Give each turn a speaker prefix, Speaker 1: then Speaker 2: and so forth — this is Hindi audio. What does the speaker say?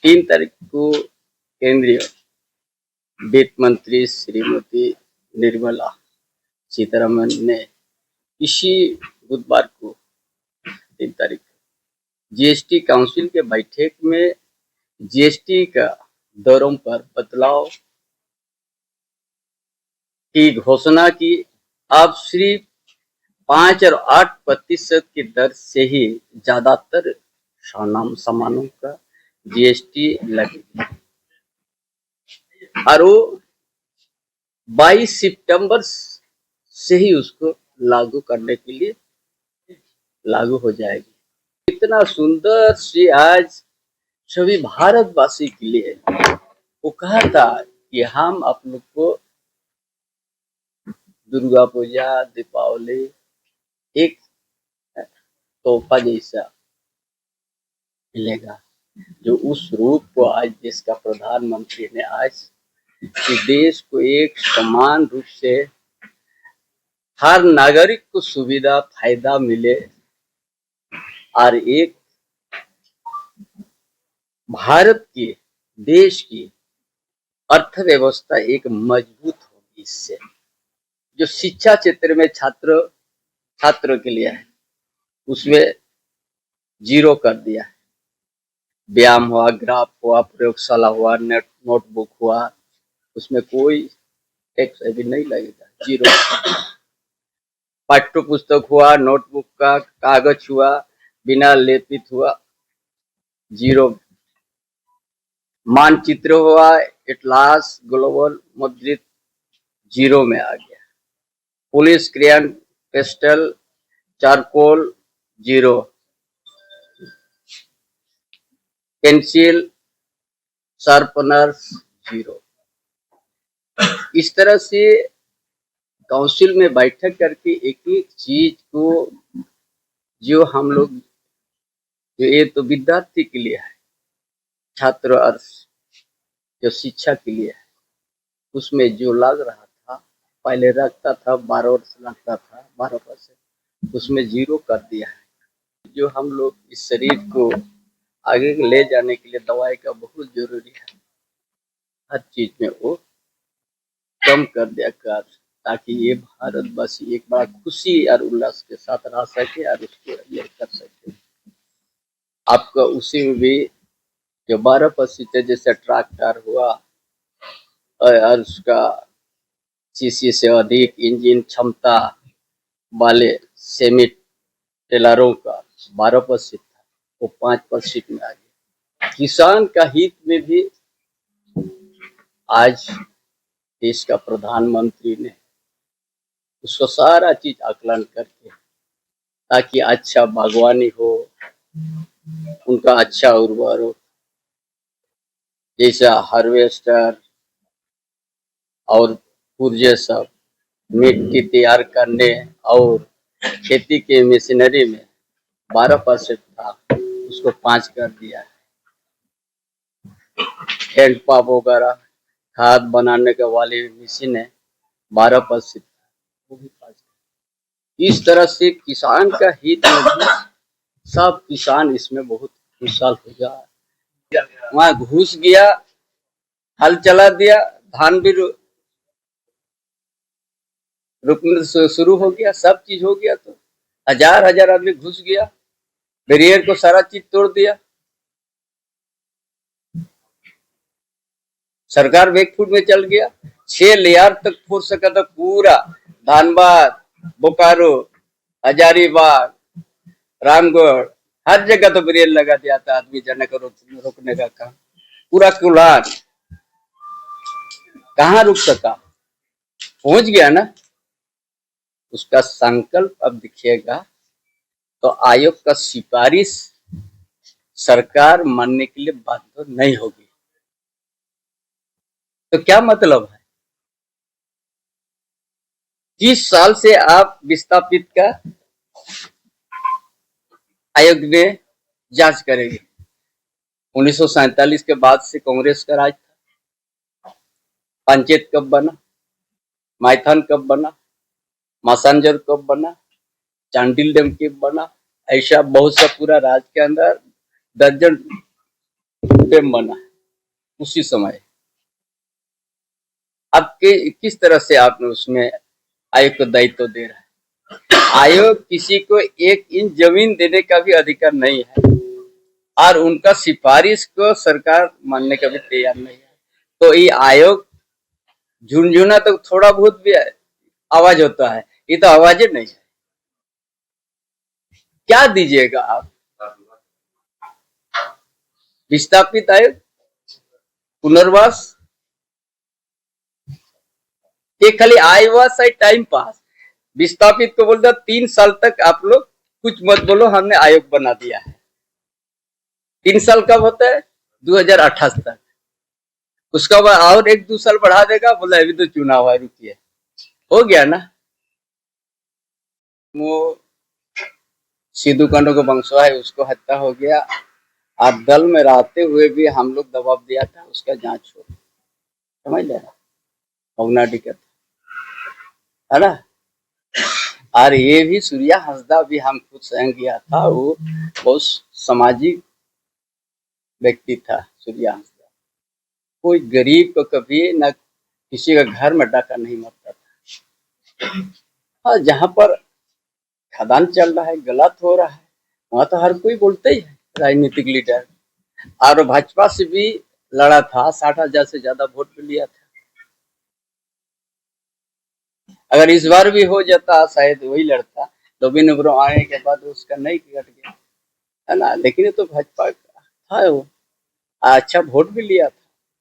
Speaker 1: 3 तारीख को केंद्रीय वित्त मंत्री श्रीमती निर्मला सीतारमन ने इसी बुधवार को 3 तारीख को जीएसटी काउंसिल के बैठक में जीएसटी का दरों पर बदलाव की घोषणा की। अब सिर्फ 5 और 8% की दर से ही ज्यादातर सामानों का जीएसटी लगेगी और वो 22 सितंबर से ही उसको लागू करने के लिए लागू हो जाएगी। इतना सुंदर से आज सभी भारतवासी के लिए वो कहा था कि हम आप लोग को दुर्गा पूजा, दीपावली एक तोहफा जैसा मिलेगा, जो उस रूप को आज देश का प्रधानमंत्री ने आज इस देश को एक समान रूप से हर नागरिक को सुविधा फायदा मिले और एक भारत की देश की अर्थव्यवस्था एक मजबूत होगी। इससे जो शिक्षा क्षेत्र में छात्रों के लिए है उसमें 0 कर दिया है। व्यायाम हुआ, ग्राफ हुआ, प्रयोगशाला हुआ, नोटबुक हुआ, उसमें कोई टैक्स अभी नहीं लगेगा, 0। पाठ्य पुस्तक हुआ, नोटबुक का कागज हुआ, बिना लेपित हुआ, 0। मानचित्र हुआ, एटलास ग्लोबल मुद्रित, 0 में आ गया। Police crayon, pastel, charcoal, 0। Pencil, sharpeners, 0। इस तरह से काउंसिल में बैठक करके एक एक चीज को जो हम लोग जो ये तो विद्यार्थी के लिए है, छात्र और जो शिक्षा के लिए है, उसमें जो लग रहा था पहले रखता था 12 वर्ष लगता था 12%, उसमें 0 कर दिया है। जो हम लोग इस शरीर को आगे ले जाने के लिए दवाई का बहुत जरूरी है, हर चीज में वो कम कर दिया कर, ताकि ये भारतवासी एक बड़ा खुशी और उल्लास के साथ रह सके और उसको ये कर सके। आपका उसी में भी जो 12% जैसे ट्रैक्टर हुआ और उसका सीसी से अधिक इंजन क्षमता वाले सेमी टेलरों का 12% था, वो 5% में आ गया। किसान का हित में भी आज देश का प्रधानमंत्री ने उसको सारा चीज आकलन करके, ताकि अच्छा बागवानी हो, उनका अच्छा उर्वरक जैसा हार्वेस्टर और पुर्जे सब मिट्टी तैयार करने और खेती के मशीनरी में 12% था, उसको 5 कर दिया है। हैंड पंप वगैरह खाद बनाने के वाली मशीन है, 12% था, वो भी 5। इस तरह से किसान का हित में भी सब किसान इसमें बहुत खुशहाल हो गया। वहां घुस गया, हल चला दिया, धान भी रुकने शुरू हो गया, सब चीज हो गया, तो हजार आदमी घुस गया, बैरियर को सारा चीज तोड़ दिया। सरकार बैकफुट में चल गया, 6 लेयर तक फोड़ सका था पूरा धनबाद, बोकारो, हजारीबाग, रामगढ़, हर जगह तो बैरियर लगा दिया था आदमी जाने को रोकने का काम। पूरा कुल्हाड़ कहाँ रुक सका, पहुंच गया ना। उसका संकल्प अब दिखेगा तो आयोग का सिफारिश सरकार मानने के लिए बाध्य नहीं होगी। तो क्या मतलब है, 30 साल से आप विस्थापित का आयोग में जांच करेंगे। 1947 के बाद से कांग्रेस का राज था। पंचायत कब बना, माइथन कब बना, मासांजर कब बना, चांडिल डैम कब बना, ऐसा बहुत सा पूरा राज्य के अंदर दर्जन प्रेम बना उसी समय। अब किस तरह से आपने उसमें आयोग को दायित्व दे रहा है। आयोग किसी को एक इंच जमीन देने का भी अधिकार नहीं है और उनका सिफारिश को सरकार मानने का भी तैयार नहीं है। तो ये आयोग झुनझुना तो थोड़ा बहुत भी आवाज होता है, ये तो आवाज नहीं है। क्या दीजिएगा आप? विस्थापित आयोग, पुनर्वास, ये खाली आयवास है टाइम पास। विस्थापित को बोलता 3 साल तक आप लोग कुछ मत बोलो, हमने आयोग बना दिया है। 3 साल कब होता है? 2028 तक। उसका बाद और 1-2 साल बढ़ा देगा, बोला अभी तो चुनाव है, रुकिए। हो गया ना। वो सिद्धू कांडो को बंसवा है, उसको हत्या हो गया। आप दल में रहते हुए भी हम लोग दबाव दिया था, उसका जांच हो, समझ लेना, होना दिक्कत है ना। और ये भी सूर्या हंसदा भी हम खुद संग गया था, वो बहुत सामाजिक व्यक्ति था सूर्या हंसदा। कोई गरीब को कभी न किसी का घर में डाका नहीं मरता था। हाँ, जहाँ पर खदान चल रहा है, गलत हो रहा है, वहां तो हर कोई बोलते ही है, राजनीतिक लीडर। और भाजपा से भी लड़ा था, 60,000 से ज्यादा वोट भी लिया था। अगर इस बार भी हो जाता, शायद वही लड़ता, तो भी नंबरों आने के बाद उसका नहीं कट गया, है ना। लेकिन ये तो भाजपा का था, वो अच्छा वोट भी लिया था।